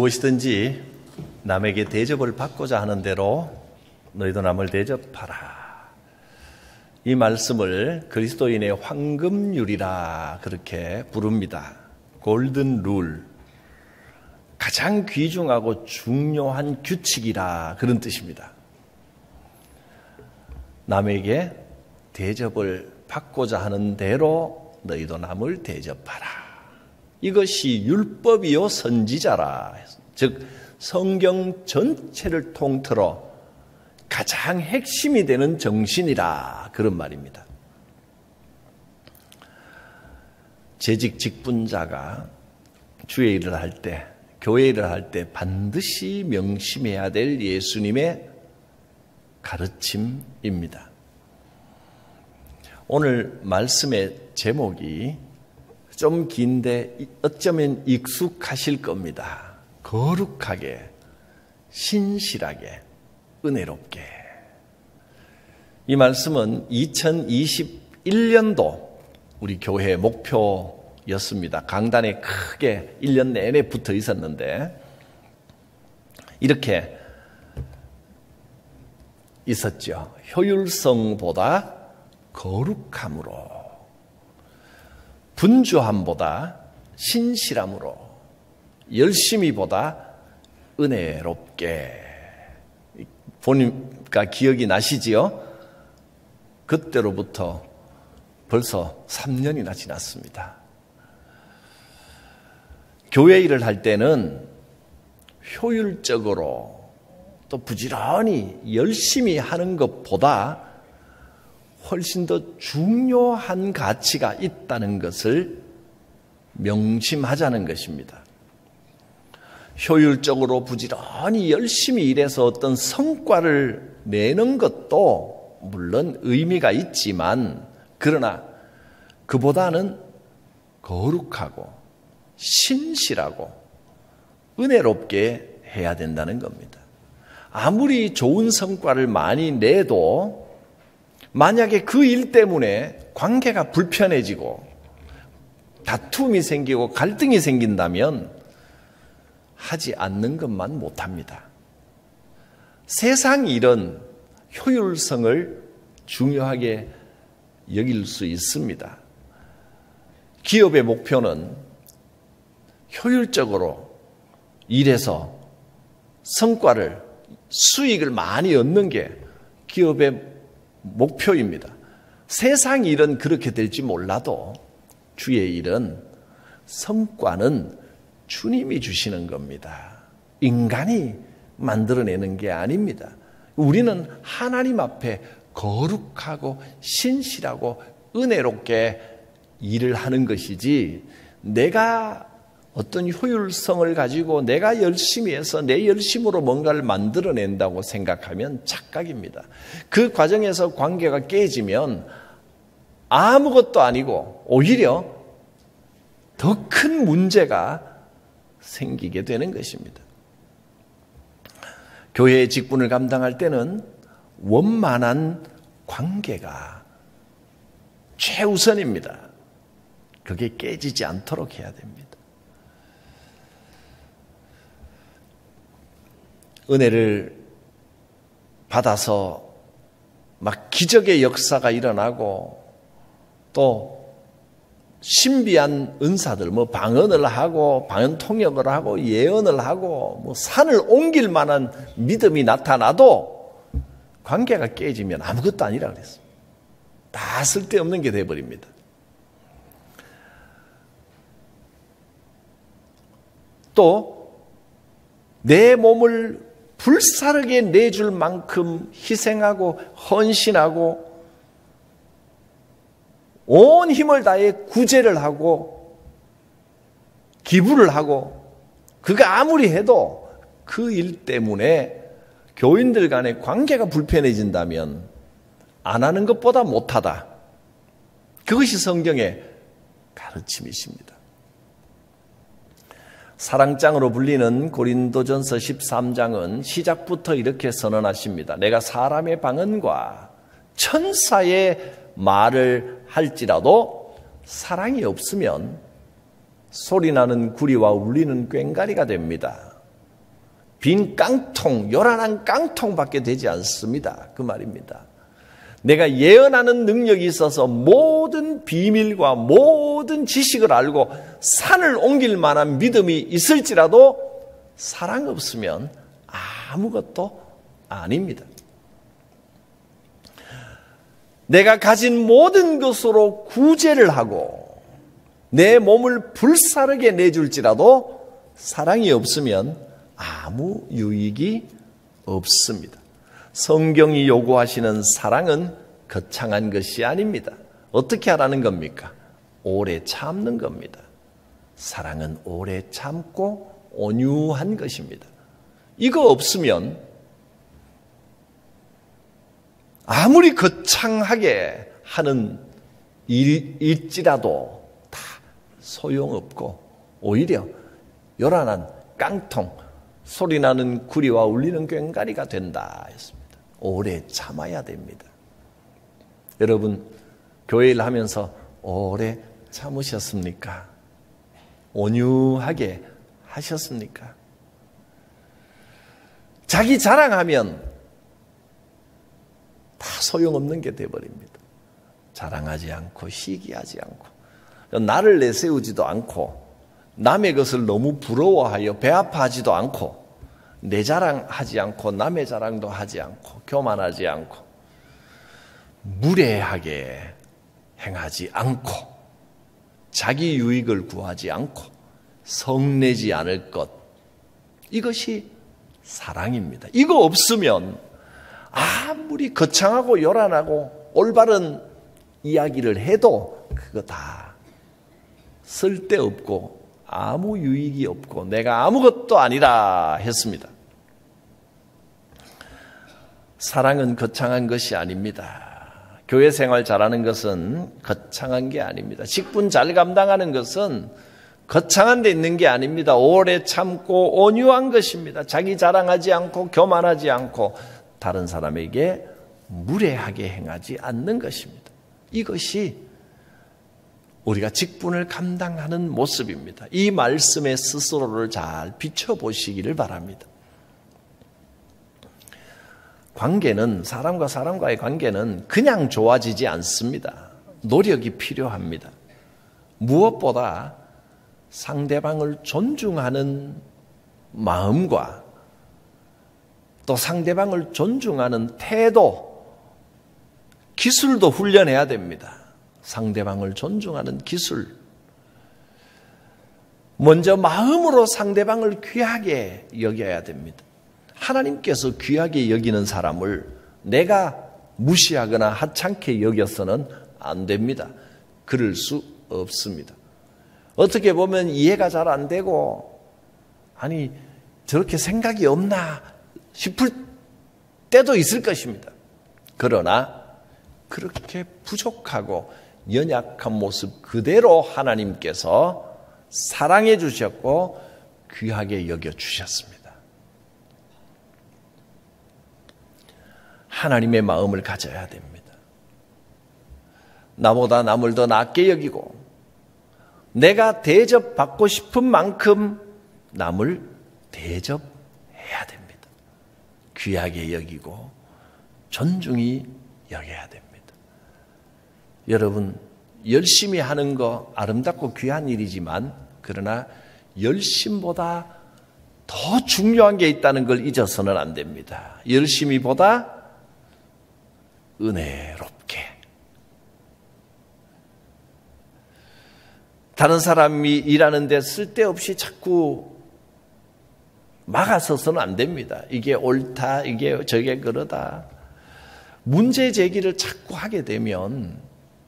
무엇이든지 남에게 대접을 받고자 하는 대로 너희도 남을 대접하라. 이 말씀을 그리스도인의 황금률이라 그렇게 부릅니다. 골든 룰, 가장 귀중하고 중요한 규칙이라 그런 뜻입니다. 남에게 대접을 받고자 하는 대로 너희도 남을 대접하라. 이것이 율법이요 선지자라. 즉 성경 전체를 통틀어 가장 핵심이 되는 정신이라 그런 말입니다. 재직 직분자가 주의 일을 할 때, 교회 일을 할 때 반드시 명심해야 될 예수님의 가르침입니다. 오늘 말씀의 제목이 좀 긴데 어쩌면 익숙하실 겁니다. 거룩하게, 신실하게, 은혜롭게. 이 말씀은 2021년도 우리 교회의 목표였습니다. 강단에 크게 1년 내내 붙어 있었는데 이렇게 있었죠. 효율성보다 거룩함으로, 분주함보다 신실함으로, 열심히보다 은혜롭게. 보니까 기억이 나시지요? 그때로부터 벌써 3년이나 지났습니다. 교회 일을 할 때는 효율적으로 또 부지런히 열심히 하는 것보다 훨씬 더 중요한 가치가 있다는 것을 명심하자는 것입니다. 효율적으로 부지런히 열심히 일해서 어떤 성과를 내는 것도 물론 의미가 있지만 그러나 그보다는 거룩하고 신실하고 은혜롭게 해야 된다는 겁니다. 아무리 좋은 성과를 많이 내도 만약에 그 일 때문에 관계가 불편해지고 다툼이 생기고 갈등이 생긴다면 하지 않는 것만 못합니다. 세상 일은 효율성을 중요하게 여길 수 있습니다. 기업의 목표는 효율적으로 일해서 성과를, 수익을 많이 얻는 게 기업의 목표입니다. 세상 일은 그렇게 될지 몰라도 주의 일은 성과는 주님이 주시는 겁니다. 인간이 만들어내는 게 아닙니다. 우리는 하나님 앞에 거룩하고 신실하고 은혜롭게 일을 하는 것이지 내가 어떤 효율성을 가지고 내가 열심히 해서 내 열심으로 뭔가를 만들어낸다고 생각하면 착각입니다. 그 과정에서 관계가 깨지면 아무것도 아니고 오히려 더 큰 문제가 생기게 되는 것입니다. 교회의 직분을 감당할 때는 원만한 관계가 최우선입니다. 그게 깨지지 않도록 해야 됩니다. 은혜를 받아서 막 기적의 역사가 일어나고 또 신비한 은사들, 방언을 하고 방언 통역을 하고 예언을 하고 산을 옮길 만한 믿음이 나타나도 관계가 깨지면 아무것도 아니라 그랬어요. 다 쓸데없는 게 돼버립니다. 또 내 몸을 불사르게 내줄 만큼 희생하고 헌신하고 온 힘을 다해 구제를 하고 기부를 하고 그가 아무리 해도 그 일 때문에 교인들 간의 관계가 불편해진다면 안 하는 것보다 못하다. 그것이 성경의 가르침이십니다. 사랑장으로 불리는 고린도전서 13장은 시작부터 이렇게 선언하십니다. 내가 사람의 방언과 천사의 말을 할지라도 사랑이 없으면 소리나는 구리와 울리는 꽹과리가 됩니다. 빈 깡통, 요란한 깡통밖에 되지 않습니다. 그 말입니다. 내가 예언하는 능력이 있어서 모든 비밀과 모든 지식을 알고 산을 옮길 만한 믿음이 있을지라도 사랑 없으면 아무것도 아닙니다. 내가 가진 모든 것으로 구제를 하고 내 몸을 불사르게 내줄지라도 사랑이 없으면 아무 유익이 없습니다. 성경이 요구하시는 사랑은 거창한 것이 아닙니다. 어떻게 하라는 겁니까? 오래 참는 겁니다. 사랑은 오래 참고 온유한 것입니다. 이거 없으면 아무리 거창하게 하는 일일지라도 다 소용없고 오히려 요란한 깡통, 소리나는 구리와 울리는 꽹과리가 된다 했습니다. 오래 참아야 됩니다. 여러분, 교회를 하면서 오래 참으셨습니까? 온유하게 하셨습니까? 자기 자랑하면 다 소용없는 게 돼버립니다. 자랑하지 않고 시기하지 않고 나를 내세우지도 않고 남의 것을 너무 부러워하여 배아파하지도 않고 내 자랑하지 않고 남의 자랑도 하지 않고 교만하지 않고 무례하게 행하지 않고 자기 유익을 구하지 않고 성내지 않을 것, 이것이 사랑입니다. 이거 없으면 아무리 거창하고 요란하고 올바른 이야기를 해도 그거 다 쓸데없고 아무 유익이 없고 내가 아무것도 아니라 했습니다. 사랑은 거창한 것이 아닙니다. 교회 생활 잘하는 것은 거창한 게 아닙니다. 직분 잘 감당하는 것은 거창한 데 있는 게 아닙니다. 오래 참고 온유한 것입니다. 자기 자랑하지 않고 교만하지 않고 다른 사람에게 무례하게 행하지 않는 것입니다. 이것이 우리가 직분을 감당하는 모습입니다. 이 말씀에 스스로를 잘 비춰보시기를 바랍니다. 관계는, 사람과 사람과의 관계는 그냥 좋아지지 않습니다. 노력이 필요합니다. 무엇보다 상대방을 존중하는 마음과 또 상대방을 존중하는 태도, 기술도 훈련해야 됩니다. 상대방을 존중하는 기술. 먼저 마음으로 상대방을 귀하게 여겨야 됩니다. 하나님께서 귀하게 여기는 사람을 내가 무시하거나 하찮게 여겨서는 안 됩니다. 그럴 수 없습니다. 어떻게 보면 이해가 잘 안 되고 아니 저렇게 생각이 없나 싶을 때도 있을 것입니다. 그러나 그렇게 부족하고 연약한 모습 그대로 하나님께서 사랑해 주셨고 귀하게 여겨 주셨습니다. 하나님의 마음을 가져야 됩니다. 나보다 남을 더 낮게 여기고 내가 대접받고 싶은 만큼 남을 대접해야 됩니다. 귀하게 여기고 존중히 여겨야 됩니다. 여러분, 열심히 하는 거 아름답고 귀한 일이지만 그러나 열심보다 더 중요한 게 있다는 걸 잊어서는 안 됩니다. 열심히보다 은혜롭게. 다른 사람이 일하는데 쓸데없이 자꾸 막아서서는 안 됩니다. 이게 옳다, 이게 저게 그러다. 문제 제기를 자꾸 하게 되면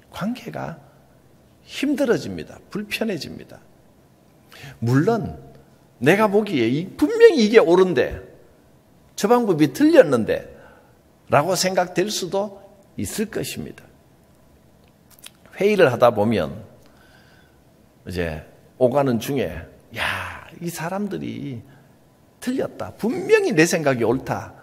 관계가 힘들어집니다. 불편해집니다. 물론 내가 보기에 분명히 이게 옳은데 저 방법이 틀렸는데 라고 생각될 수도 있을 것입니다. 회의를 하다 보면 이제 오가는 중에 야, 이 사람들이 틀렸다. 분명히 내 생각이 옳다.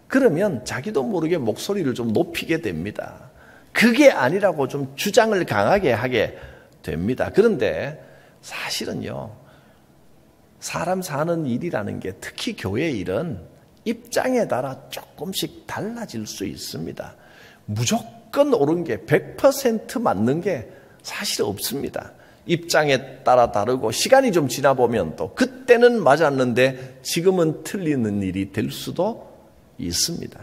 그러면 자기도 모르게 목소리를 좀 높이게 됩니다. 그게 아니라고 좀 주장을 강하게 하게 됩니다. 그런데 사실은요, 사람 사는 일이라는 게 특히 교회 일은 입장에 따라 조금씩 달라질 수 있습니다. 무조건 옳은 게 100% 맞는 게 사실 없습니다. 입장에 따라 다르고 시간이 좀 지나 보면 또 그때는 맞았는데 지금은 틀리는 일이 될 수도 있습니다.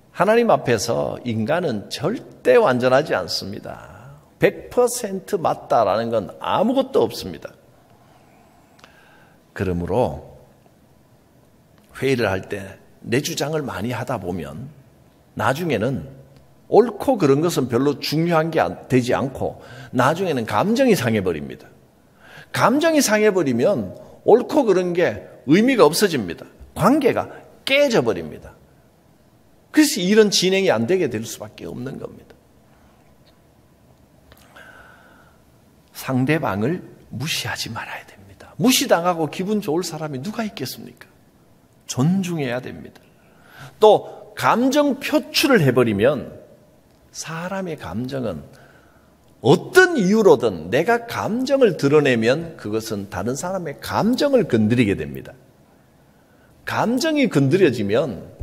하나님 앞에서 인간은 절대 완전하지 않습니다. 100% 맞다라는 건 아무것도 없습니다. 그러므로 회의를 할 때 내 주장을 많이 하다 보면 나중에는 옳고 그런 것은 별로 중요한 게 되지 않고 나중에는 감정이 상해버립니다. 감정이 상해버리면 옳고 그런 게 의미가 없어집니다. 관계가 깨져버립니다. 그래서 이런 진행이 안 되게 될 수밖에 없는 겁니다. 상대방을 무시하지 말아야 됩니다. 무시당하고 기분 좋을 사람이 누가 있겠습니까? 존중해야 됩니다. 또 감정 표출을 해버리면 사람의 감정은 어떤 이유로든 내가 감정을 드러내면 그것은 다른 사람의 감정을 건드리게 됩니다. 감정이 건드려지면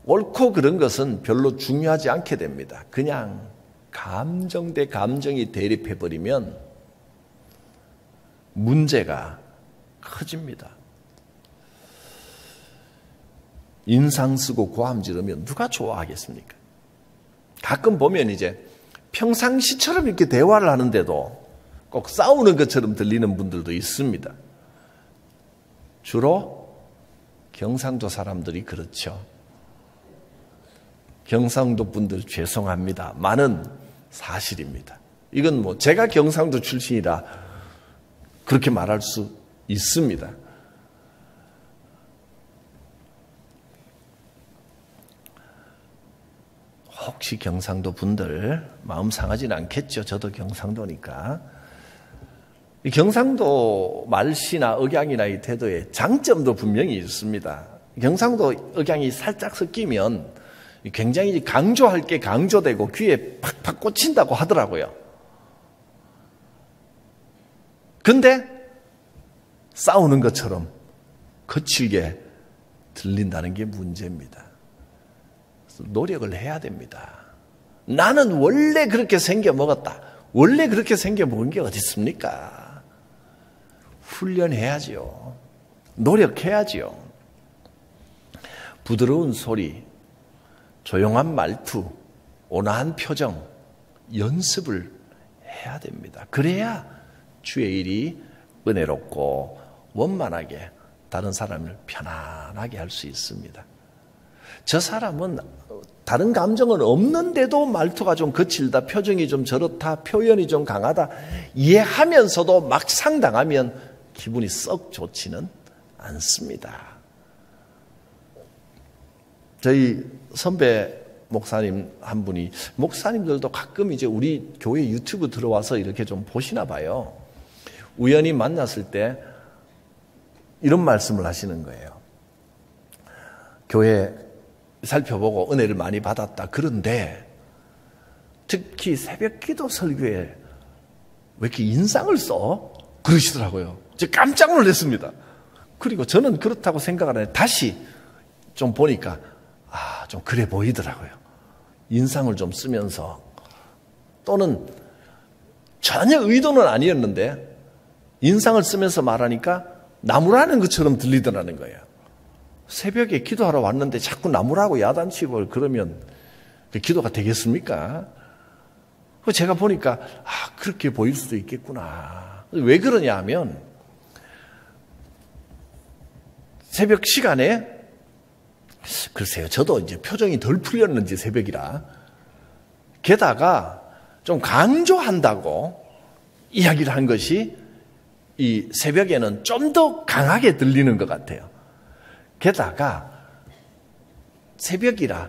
옳고 그런 것은 별로 중요하지 않게 됩니다. 그냥 감정 대 감정이 대립해버리면 문제가 커집니다. 인상 쓰고 고함 지르면 누가 좋아하겠습니까? 가끔 보면 이제 평상시처럼 이렇게 대화를 하는데도 꼭 싸우는 것처럼 들리는 분들도 있습니다. 주로 경상도 사람들이 그렇죠. 경상도 분들 죄송합니다. 많은 사실입니다. 이건 뭐 제가 경상도 출신이라 그렇게 말할 수 있습니다. 혹시 경상도 분들 마음 상하지는 않겠죠. 저도 경상도니까. 이 경상도 말씨나 억양이나 이 태도에 장점도 분명히 있습니다. 경상도 억양이 살짝 섞이면 굉장히 강조할 게 강조되고 귀에 팍팍 꽂힌다고 하더라고요. 근데 싸우는 것처럼 거칠게 들린다는 게 문제입니다. 노력을 해야 됩니다. 나는 원래 그렇게 생겨 먹었다. 원래 그렇게 생겨 먹은 게 어디 있습니까? 훈련해야지요. 노력해야지요. 부드러운 소리, 조용한 말투, 온화한 표정, 연습을 해야 됩니다. 그래야 주의 일이 은혜롭고 원만하게 다른 사람을 편안하게 할 수 있습니다. 저 사람은 다른 감정은 없는데도 말투가 좀 거칠다, 표정이 좀 저렇다, 표현이 좀 강하다 이해하면서도 막상 당하면 기분이 썩 좋지는 않습니다. 저희 선배 목사님 한 분이, 목사님들도 가끔 이제 우리 교회 유튜브 들어와서 이렇게 좀 보시나 봐요. 우연히 만났을 때 이런 말씀을 하시는 거예요. 교회 살펴보고 은혜를 많이 받았다. 그런데 특히 새벽 기도 설교에 왜 이렇게 인상을 써? 그러시더라고요. 제가 깜짝 놀랐습니다. 그리고 저는 그렇다고 생각을 안 해요. 다시 좀 보니까 좀 그래 보이더라고요. 인상을 좀 쓰면서, 또는 전혀 의도는 아니었는데 인상을 쓰면서 말하니까 나무라는 것처럼 들리더라는 거예요. 새벽에 기도하러 왔는데 자꾸 나무라고 야단치고 그러면 그 기도가 되겠습니까? 제가 보니까 그렇게 보일 수도 있겠구나. 왜 그러냐 하면 새벽 시간에, 글쎄요, 저도 이제 표정이 덜 풀렸는지 새벽이라, 게다가 좀 강조한다고 이야기를 한 것이 이 새벽에는 좀 더 강하게 들리는 것 같아요. 게다가 새벽이라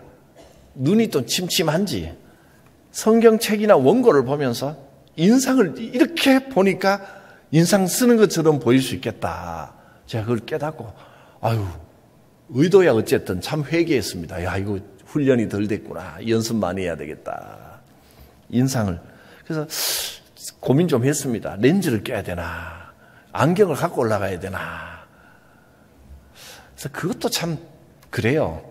눈이 또 침침한지 성경책이나 원고를 보면서 인상을 이렇게 보니까 인상 쓰는 것처럼 보일 수 있겠다. 제가 그걸 깨닫고 의도야 어쨌든 참 회개했습니다. 야, 이거 훈련이 덜 됐구나. 연습 많이 해야 되겠다. 인상을. 그래서 고민 좀 했습니다. 렌즈를 껴야 되나. 안경을 갖고 올라가야 되나. 그래서 그것도 참 그래요.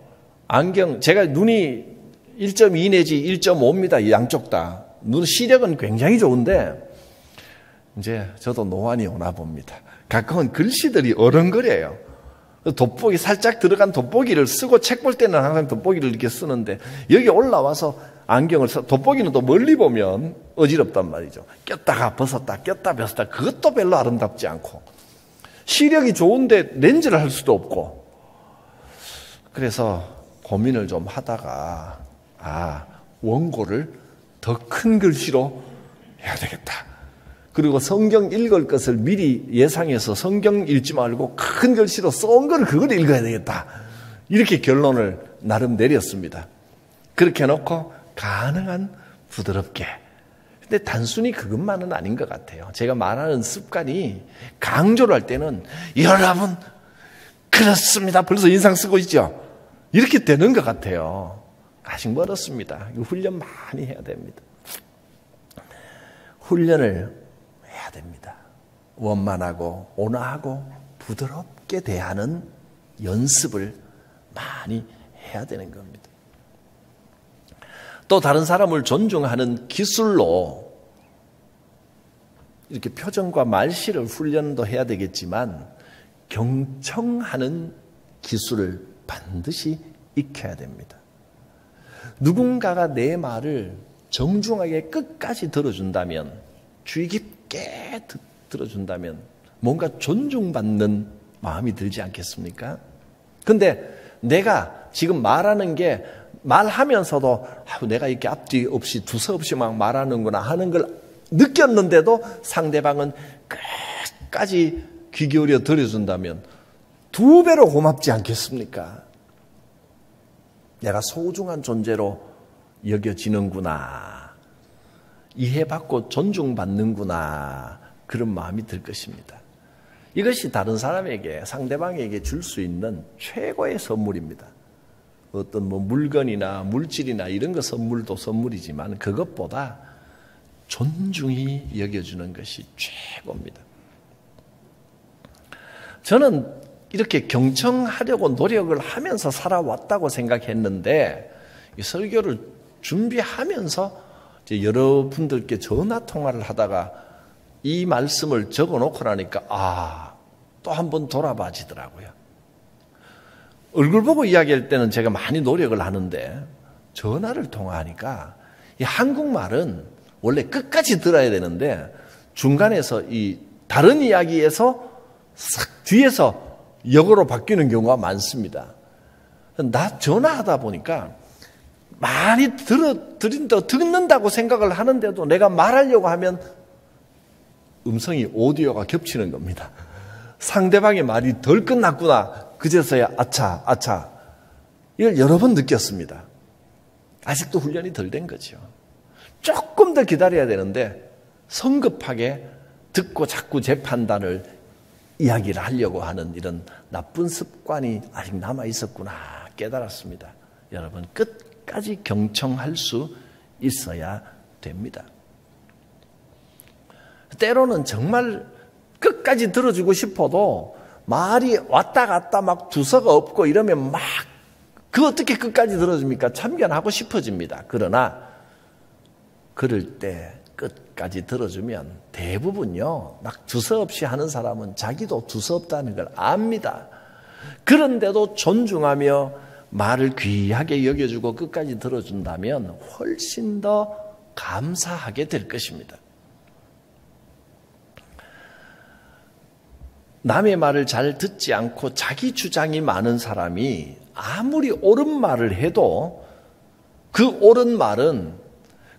안경, 제가 눈이 1.2 내지 1.5입니다. 양쪽 다. 눈 시력은 굉장히 좋은데 이제 저도 노안이 오나 봅니다. 가끔은 글씨들이 어른거려요. 돋보기 살짝 들어간 돋보기를 쓰고 책 볼 때는 항상 돋보기를 이렇게 쓰는데 여기 올라와서 안경을 써. 돋보기는 또 멀리 보면 어지럽단 말이죠. 꼈다가 벗었다 꼈다 벗었다 그것도 별로 아름답지 않고 시력이 좋은데 렌즈를 할 수도 없고 그래서 고민을 좀 하다가 원고를 더 큰 글씨로 해야 되겠다. 그리고 성경 읽을 것을 미리 예상해서 성경 읽지 말고 큰 글씨로 쏜 걸 그걸 읽어야 되겠다. 이렇게 결론을 나름 내렸습니다. 그렇게 해놓고 가능한 부드럽게. 근데 단순히 그것만은 아닌 것 같아요. 제가 말하는 습관이 강조를 할 때는 여러분 그렇습니다. 벌써 인상 쓰고 있죠. 이렇게 되는 것 같아요. 아직 멀었습니다. 훈련 많이 해야 됩니다. 훈련을 해야 됩니다. 원만하고 온화하고 부드럽게 대하는 연습을 많이 해야 되는 겁니다. 또 다른 사람을 존중하는 기술로 이렇게 표정과 말실을 훈련도 해야 되겠지만 경청하는 기술을 반드시 익혀야 됩니다. 누군가가 내 말을 정중하게 끝까지 들어준다면, 주의 깊게 들어준다면 뭔가 존중받는 마음이 들지 않겠습니까? 근데 내가 지금 말하는 게 말하면서도 내가 이렇게 앞뒤 없이 두서없이 막 말하는구나 하는 걸 느꼈는데도 상대방은 끝까지 귀 기울여 들어준다면 2배로 고맙지 않겠습니까? 내가 소중한 존재로 여겨지는구나, 이해받고 존중받는구나, 그런 마음이 들 것입니다. 이것이 다른 사람에게, 상대방에게 줄 수 있는 최고의 선물입니다. 어떤 물건이나 물질이나 이런 거 선물도 선물이지만 그것보다 존중히 여겨주는 것이 최고입니다. 저는 이렇게 경청하려고 노력을 하면서 살아왔다고 생각했는데 이 설교를 준비하면서 이제 여러분들께 전화 통화를 하다가 이 말씀을 적어놓고 나니까 또 한 번 돌아봐지더라고요. 얼굴 보고 이야기할 때는 제가 많이 노력을 하는데 전화를 통화하니까 이 한국말은 원래 끝까지 들어야 되는데 중간에서 이 다른 이야기에서 싹 뒤에서 역어로 바뀌는 경우가 많습니다. 나 전화하다 보니까 많이 듣는다고 생각을 하는데도 내가 말하려고 하면 음성이 오디오가 겹치는 겁니다. 상대방의 말이 덜 끝났구나. 그제서야 아차 이걸 여러 번 느꼈습니다. 아직도 훈련이 덜 된 거죠. 조금 더 기다려야 되는데 성급하게 듣고 자꾸 제 판단을 이야기를 하려고 하는 이런 나쁜 습관이 아직 남아 있었구나 깨달았습니다. 여러분 끝까지 경청할 수 있어야 됩니다. 때로는 정말 끝까지 들어주고 싶어도 말이 왔다 갔다 막 두서가 없고 이러면 막 그 어떻게 끝까지 들어줍니까? 참견하고 싶어집니다. 그러나 그럴 때 끝까지 들어주면 대부분요, 막 두서없이 하는 사람은 자기도 두서없다는 걸 압니다. 그런데도 존중하며 말을 귀하게 여겨주고 끝까지 들어준다면 훨씬 더 감사하게 될 것입니다. 남의 말을 잘 듣지 않고 자기 주장이 많은 사람이 아무리 옳은 말을 해도 그 옳은 말은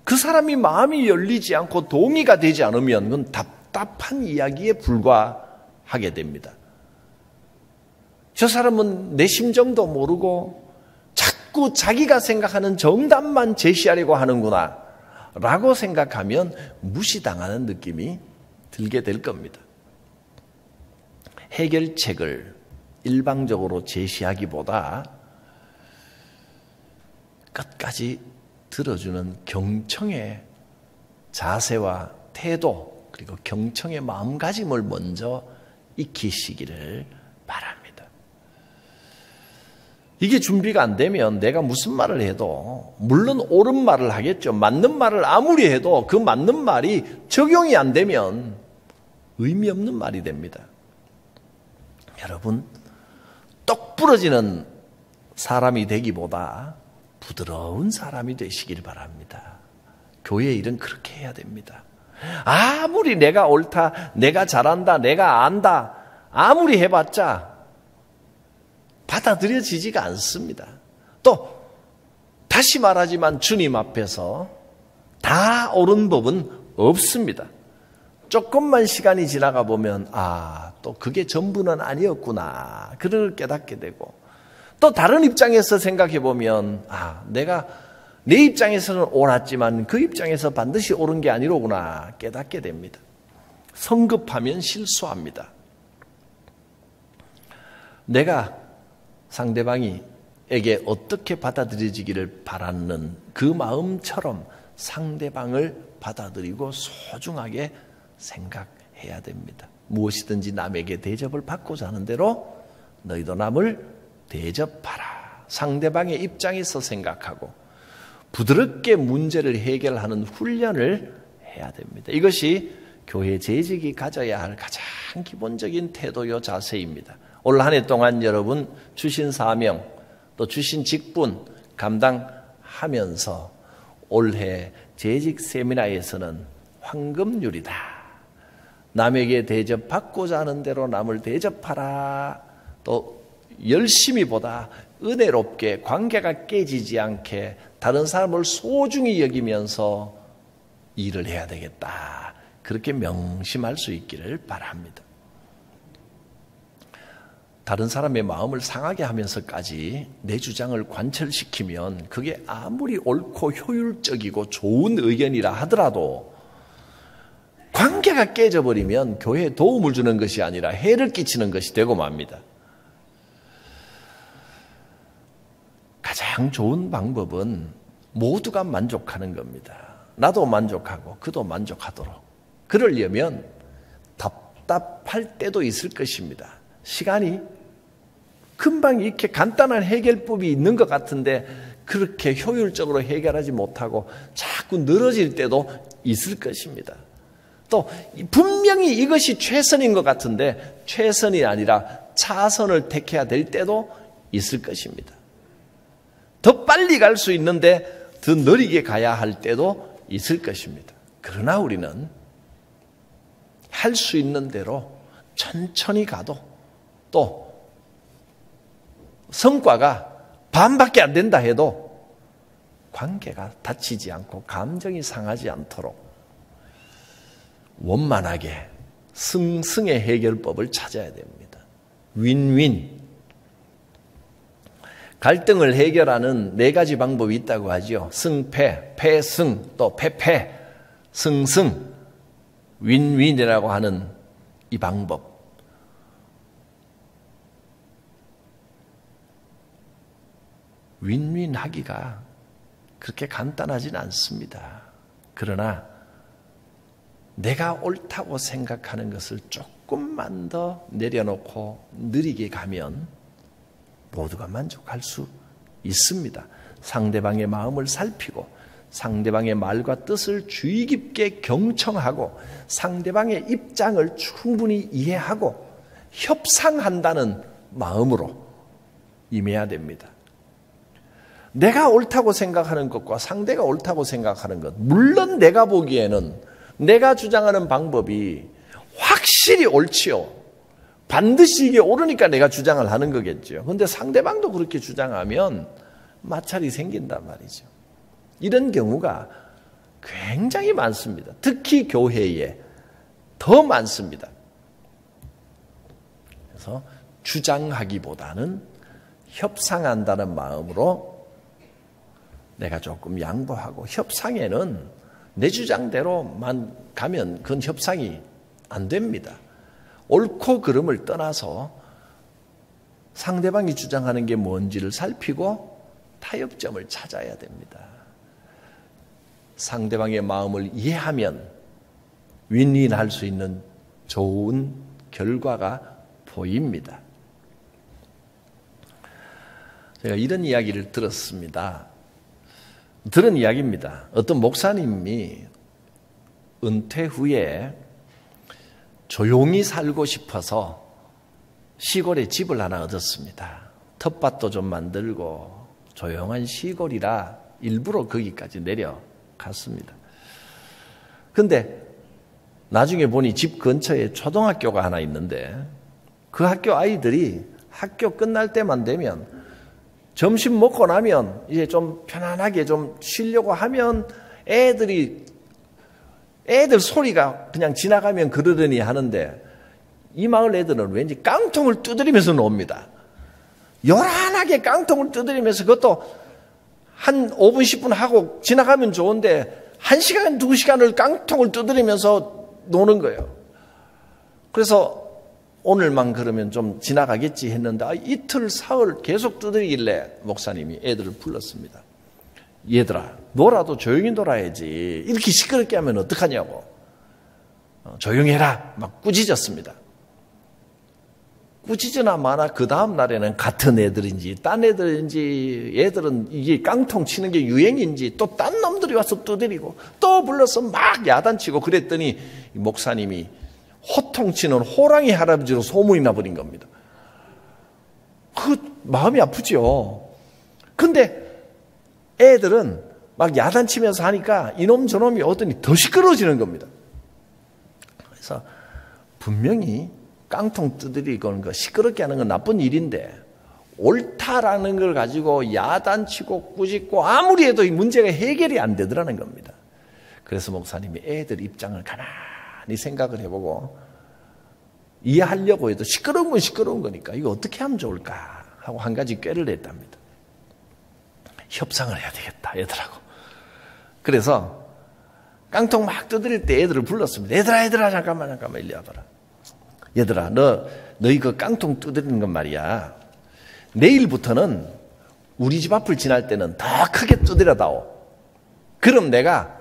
그 사람이 마음이 열리지 않고 동의가 되지 않으면 그건 답답한 이야기에 불과하게 됩니다. 저 사람은 내 심정도 모르고 자꾸 자기가 생각하는 정답만 제시하려고 하는구나 라고 생각하면 무시당하는 느낌이 들게 될 겁니다. 해결책을 일방적으로 제시하기보다 끝까지 들어주는 경청의 자세와 태도, 그리고 경청의 마음가짐을 먼저 익히시기를 바랍니다. 이게 준비가 안 되면 내가 무슨 말을 해도 물론 옳은 말을 하겠죠. 맞는 말을 아무리 해도 그 맞는 말이 적용이 안 되면 의미 없는 말이 됩니다. 여러분, 똑 부러지는 사람이 되기보다 부드러운 사람이 되시길 바랍니다. 교회 일은 그렇게 해야 됩니다. 아무리 내가 옳다, 내가 잘한다, 내가 안다, 아무리 해봤자 받아들여지지가 않습니다. 또 다시 말하지만 주님 앞에서 다 옳은 법은 없습니다. 조금만 시간이 지나가 보면 또 그게 전부는 아니었구나, 그걸 깨닫게 되고, 또 다른 입장에서 생각해 보면 내가 내 입장에서는 옳았지만 그 입장에서 반드시 옳은 게 아니로구나 깨닫게 됩니다. 성급하면 실수합니다. 내가 상대방에게 어떻게 받아들여지기를 바라는 그 마음처럼 상대방을 받아들이고 소중하게 생각해야 됩니다. 무엇이든지 남에게 대접을 받고자 하는 대로 너희도 남을 대접하라. 상대방의 입장에서 생각하고 부드럽게 문제를 해결하는 훈련을 해야 됩니다. 이것이 교회 재직이 가져야 할 가장 기본적인 태도요 자세입니다. 올 한 해 동안 여러분 주신 사명 또 주신 직분 감당하면서 올해 재직 세미나에서는 황금률이다. 남에게 대접받고자 하는 대로 남을 대접하라. 또 열심히 보다 은혜롭게 관계가 깨지지 않게 다른 사람을 소중히 여기면서 일을 해야 되겠다. 그렇게 명심할 수 있기를 바랍니다. 다른 사람의 마음을 상하게 하면서까지 내 주장을 관철시키면 그게 아무리 옳고 효율적이고 좋은 의견이라 하더라도 관계가 깨져버리면 교회에 도움을 주는 것이 아니라 해를 끼치는 것이 되고 맙니다. 가장 좋은 방법은 모두가 만족하는 겁니다. 나도 만족하고 그도 만족하도록. 그러려면 답답할 때도 있을 것입니다. 시간이 금방 이렇게 간단한 해결법이 있는 것 같은데 그렇게 효율적으로 해결하지 못하고 자꾸 늘어질 때도 있을 것입니다. 또 분명히 이것이 최선인 것 같은데 최선이 아니라 차선을 택해야 될 때도 있을 것입니다. 더 빨리 갈 수 있는데 더 느리게 가야 할 때도 있을 것입니다. 그러나 우리는 할 수 있는 대로 천천히 가도 또 성과가 반밖에 안 된다 해도 관계가 다치지 않고 감정이 상하지 않도록 원만하게 승승의 해결법을 찾아야 됩니다. 윈윈. 갈등을 해결하는 4가지 방법이 있다고 하죠. 승패, 패승, 또 패패, 승승, 윈윈이라고 하는 이 방법. 윈윈하기가 그렇게 간단하진 않습니다. 그러나 내가 옳다고 생각하는 것을 조금만 더 내려놓고 느리게 가면 모두가 만족할 수 있습니다. 상대방의 마음을 살피고 상대방의 말과 뜻을 주의 깊게 경청하고 상대방의 입장을 충분히 이해하고 협상한다는 마음으로 임해야 됩니다. 내가 옳다고 생각하는 것과 상대가 옳다고 생각하는 것, 물론 내가 보기에는 내가 주장하는 방법이 확실히 옳지요. 반드시 이게 옳으니까 내가 주장을 하는 거겠죠. 그런데 상대방도 그렇게 주장하면 마찰이 생긴단 말이죠. 이런 경우가 굉장히 많습니다. 특히 교회에 더 많습니다. 그래서 주장하기보다는 협상한다는 마음으로 내가 조금 양보하고, 협상에는 내 주장대로만 가면 그건 협상이 안 됩니다. 옳고 그름을 떠나서 상대방이 주장하는 게 뭔지를 살피고 타협점을 찾아야 됩니다. 상대방의 마음을 이해하면 윈윈할 수 있는 좋은 결과가 보입니다. 제가 이런 이야기를 들었습니다. 들은 이야기입니다. 어떤 목사님이 은퇴 후에 조용히 살고 싶어서 시골에 집을 하나 얻었습니다. 텃밭도 좀 만들고 조용한 시골이라 일부러 거기까지 내려갔습니다. 근데 나중에 보니 집 근처에 초등학교가 하나 있는데 그 학교 아이들이 학교 끝날 때만 되면 점심 먹고 나면 이제 좀 편안하게 좀 쉬려고 하면 애들 소리가 그냥 지나가면 그러려니 하는데 이 마을 애들은 왠지 깡통을 두드리면서 놉니다. 요란하게 깡통을 두드리면서 그것도 한 5분 10분 하고 지나가면 좋은데 1시간 2시간을 깡통을 두드리면서 노는 거예요. 그래서 오늘만 그러면 좀 지나가겠지 했는데 이틀 사흘 계속 두드리길래 목사님이 애들을 불렀습니다. 얘들아, 놀아도 조용히 놀아야지. 이렇게 시끄럽게 하면 어떡하냐고. 조용히 해라. 막 꾸짖었습니다. 꾸짖으나 마나 그 다음 날에는 같은 애들인지 딴 애들인지 애들은 이게 깡통 치는 게 유행인지 또 딴 놈들이 와서 두드리고 또 불러서 막 야단치고 그랬더니 목사님이 호통치는 호랑이 할아버지로 소문이 나버린 겁니다. 그 마음이 아프죠. 근데 애들은 막 야단치면서 하니까 이놈 저놈이 오더니 더 시끄러워지는 겁니다. 그래서 분명히 깡통 두드리고 거 시끄럽게 하는 건 나쁜 일인데 옳다라는 걸 가지고 야단치고 꾸짖고 아무리 해도 이 문제가 해결이 안 되더라는 겁니다. 그래서 목사님이 애들 입장을 가만히 생각을 해보고 이해하려고 해도 시끄러운 건 시끄러운 거니까 이거 어떻게 하면 좋을까 하고 한 가지 꾀를 냈답니다. 협상을 해야 되겠다 애들하고. 그래서 깡통 막 두드릴 때 애들을 불렀습니다. 얘들아 잠깐만 일리 와봐라. 얘들아 너희 그 깡통 두드리는 건 말이야. 내일부터는 우리 집 앞을 지날 때는 더 크게 두드려다오. 그럼 내가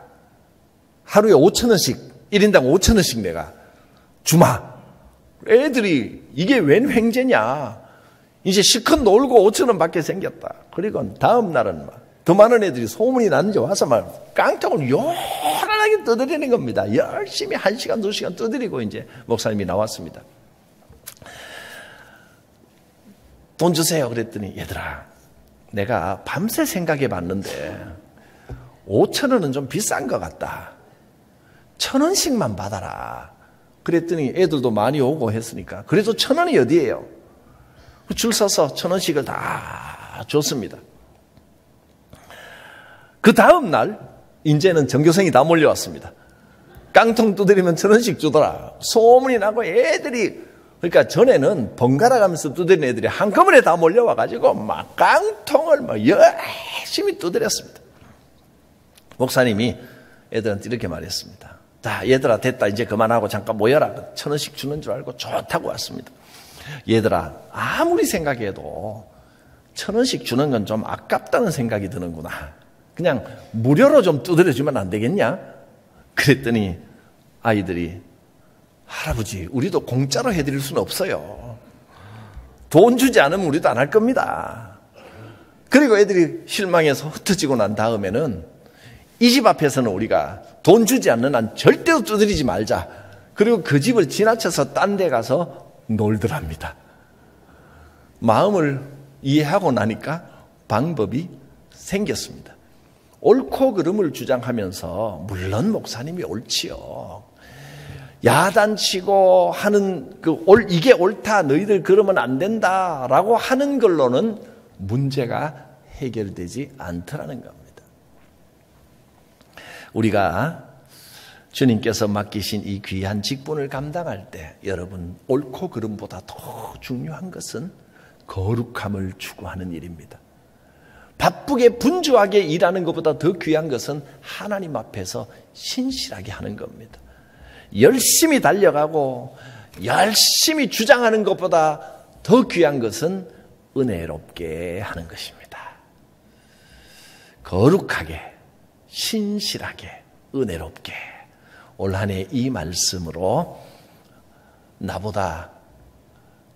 하루에 5,000원씩 1인당 5,000원씩 내가 주마. 애들이 이게 웬 횡재냐. 이제 실컷 놀고 5,000원 받게 생겼다. 그리고 다음 날은 막 더 많은 애들이 소문이 나는지 와서 막 깡통을 요란하게 두드리는 겁니다. 열심히 1시간 2시간 두드리고 이제 목사님이 나왔습니다. 돈 주세요. 그랬더니 얘들아 내가 밤새 생각해 봤는데 5,000원은 좀 비싼 것 같다. 1,000원씩만 받아라. 그랬더니 애들도 많이 오고 했으니까 그래도 1,000원이 어디예요? 줄 서서 1,000원씩을 다 줬습니다. 그 다음 날 이제는 전교생이 다 몰려왔습니다. 깡통 두드리면 1,000원씩 주더라. 소문이 나고 애들이 그러니까 전에는 번갈아 가면서 두드리는 애들이 한꺼번에 다 몰려와가지고 막 깡통을 막 열심히 두드렸습니다. 목사님이 애들한테 이렇게 말했습니다. 자, 얘들아 됐다. 이제 그만하고 잠깐 모여라. 1,000원씩 주는 줄 알고 좋다고 왔습니다. 얘들아 아무리 생각해도 1,000원씩 주는 건 좀 아깝다는 생각이 드는구나. 그냥 무료로 좀 두드려주면 안 되겠냐? 그랬더니 아이들이 할아버지 우리도 공짜로 해드릴 수는 없어요. 돈 주지 않으면 우리도 안 할 겁니다. 그리고 애들이 실망해서 흩어지고 난 다음에는 이 집 앞에서는 우리가 돈 주지 않는 한 절대로 두드리지 말자. 그리고 그 집을 지나쳐서 딴 데 가서 놀더랍니다. 마음을 이해하고 나니까 방법이 생겼습니다. 옳고 그름을 주장하면서 물론 목사님이 옳지요. 야단치고 하는 이게 옳다 너희들 그러면 안 된다라고 하는 걸로는 문제가 해결되지 않더라는 겁니다. 우리가 주님께서 맡기신 이 귀한 직분을 감당할 때 여러분 옳고 그름보다 더 중요한 것은 거룩함을 추구하는 일입니다. 바쁘게 분주하게 일하는 것보다 더 귀한 것은 하나님 앞에서 신실하게 하는 겁니다. 열심히 달려가고 열심히 주장하는 것보다 더 귀한 것은 은혜롭게 하는 것입니다. 거룩하게, 신실하게, 은혜롭게 올 한 해 이 말씀으로 나보다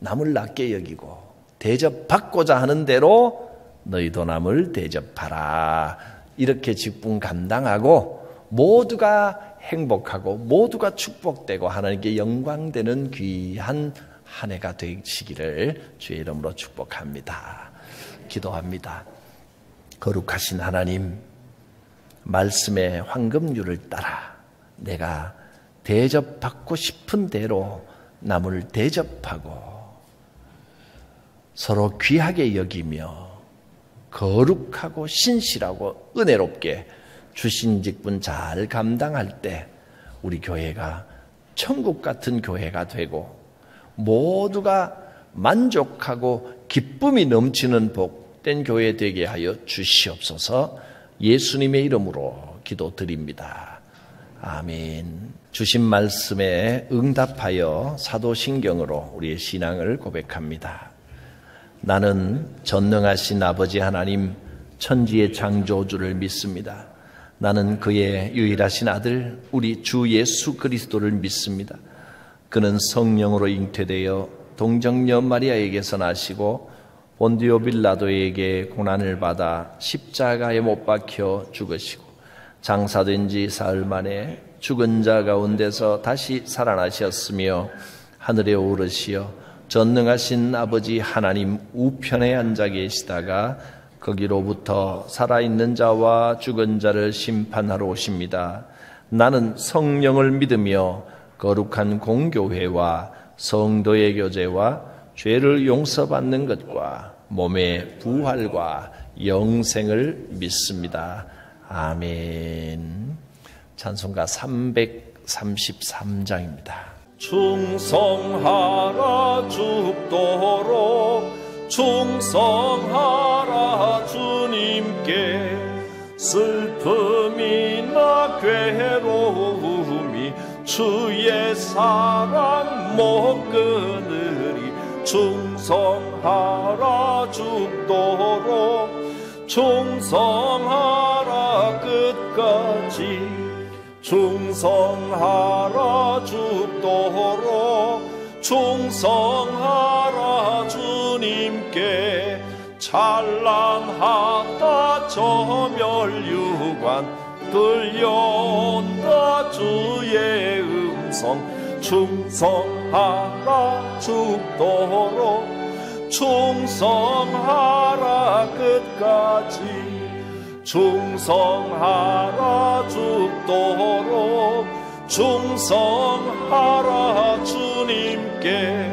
남을 낮게 여기고 대접받고자 하는 대로 너희도 남을 대접하라. 이렇게 직분 감당하고 모두가 행복하고 모두가 축복되고 하나님께 영광되는 귀한 한 해가 되시기를 주의 이름으로 축복합니다. 기도합니다. 거룩하신 하나님, 말씀의 황금률을 따라 내가 대접받고 싶은 대로 남을 대접하고 서로 귀하게 여기며 거룩하고 신실하고 은혜롭게 주신 직분 잘 감당할 때 우리 교회가 천국 같은 교회가 되고 모두가 만족하고 기쁨이 넘치는 복된 교회 되게 하여 주시옵소서. 예수님의 이름으로 기도드립니다. 아멘. 주신 말씀에 응답하여 사도신경으로 우리의 신앙을 고백합니다. 나는 전능하신 아버지 하나님 천지의 창조주를 믿습니다. 나는 그의 유일하신 아들 우리 주 예수 그리스도를 믿습니다. 그는 성령으로 잉태되어 동정녀 마리아에게서 나시고 본디오 빌라도에게 고난을 받아 십자가에 못 박혀 죽으시고 장사된 지 사흘 만에 죽은 자 가운데서 다시 살아나셨으며 하늘에 오르시어 전능하신 아버지 하나님 우편에 앉아 계시다가 거기로부터 살아있는 자와 죽은 자를 심판하러 오십니다. 나는 성령을 믿으며 거룩한 공교회와 성도의 교제와 죄를 용서받는 것과 몸의 부활과 영생을 믿습니다. 아멘. 찬송가 333장입니다. 충성하라 죽도록 충성하라 주님께 슬픔이나 괴로움이 주의 사랑 못 끊으리 충성하라 죽도록 충성하라 끝까지 충성하라 죽도록 충성하라 주님께 찬란하다 저 멸류관 들려온다 주의 음성 충성하라 죽도록 충성하라 끝까지 충성하라 죽도록 충성하라 주님께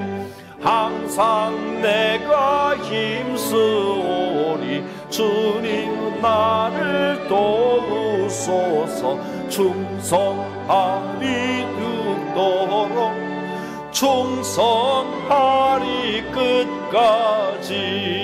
항상 내가 힘쓰오니 주님 나를 도우소서 충성하리 죽도록 충성하리 끝까지